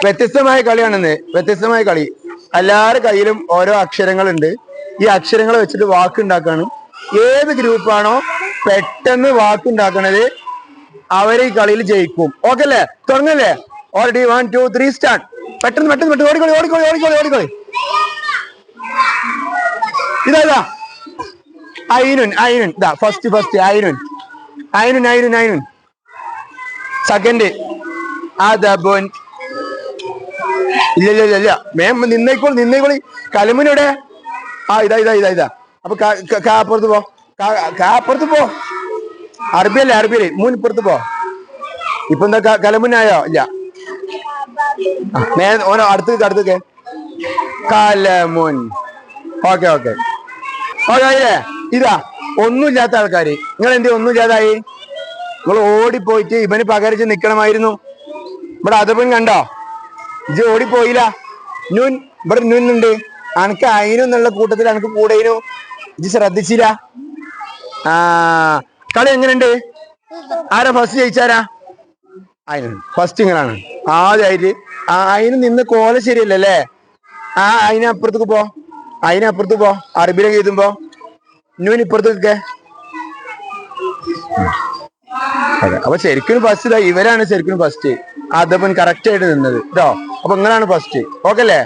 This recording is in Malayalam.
വ്യത്യസ്തമായ കളിയാണെന്ന്. വ്യത്യസ്തമായ കളി. എല്ലാവരുടെ കയ്യിലും ഓരോ അക്ഷരങ്ങളുണ്ട്. ഈ അക്ഷരങ്ങൾ വെച്ചിട്ട് വാക്കുണ്ടാക്കാണ്. ഏത് ഗ്രൂപ്പാണോ പെട്ടെന്ന് വാക്കുണ്ടാക്കണത് അവര് ഈ കളിയിൽ ജയിക്കും. ഓക്കെ അല്ലേ? തുടങ്ങല്ലേ? Already 1 2 3 start. പെട്ടെന്ന് പെട്ടെന്ന് പെട്ടെന്ന് ഓടിക്കോളി ഓടിക്കോളി ഓടിക്കോളി ഓടിക്കോളി. ഇതാ ഐനുൻ ഐനുൻ. ഇതാ ഫസ്റ്റ് ഐനുൻ ഐനുൻ ഐനുൻ ഐനുൻ. സെക്കൻഡ് അദബുൻ. ഇല്ല മേം നിന്നേക്കോളി. കലമുനോടെ ഇതാ. അപ്പൊ കാപ്പുറത്ത് പോ. കാപ്പുറത്ത് പോ. അറബിയല്ലേ മൂന്ന് ഇപ്പുറത്ത് പോ. ഇപ്പൊ എന്താ കലമുനായോ? ഇല്ല. ഓനോ അടുത്തേക്ക് കലമുൻ. ഓക്കെ അല്ലേ? ഇതാ ഒന്നുമില്ലാത്ത ആൾക്കാര്. നിങ്ങൾ എന്തേ ഒന്നുമില്ലാതായി? നിങ്ങൾ ഓടിപ്പോയിട്ട് ഇവന് പകരിച്ച് നിക്കണമായിരുന്നു. ഇവിടെ അതപ്പൻ കണ്ടോ? ഇജ് ഓടിപ്പോയില്ല. നൂൻ ഇവിടെ നൂന്നുണ്ട്. അനക്ക് അയിനെന്നുള്ള കൂട്ടത്തിൽ അനക്ക് കൂടെയിനു. ഇജ് ശ്രദ്ധിച്ചില്ല. കളി എങ്ങനെയുണ്ട്? ആരാ ഫസ്റ്റ് ജയിച്ചാരാ? അയിന് ഫസ്റ്റ് ഇങ്ങനാണ് ആദ്യമായിട്ട്. അയിന് നിന്ന് കോല ശരിയല്ലല്ലേ? അതിനപ്പുറത്തേക്ക് പോ. അറബിയിലേക്ക് എഴുതുമ്പോ നൂൻ ഇപ്പുറത്തേക്ക്. അതെ, അപ്പൊ ശരിക്കും ഫസ്റ്റ് ഇവരാണ് ശരിക്കും ഫസ്റ്റ്. അതപ്പൻ കറക്റ്റ് ആയിട്ട് നിന്നത് കേട്ടോ. അപ്പൊ നിങ്ങളാണ് ഫസ്റ്റ്. ഓക്കെ അല്ലേ?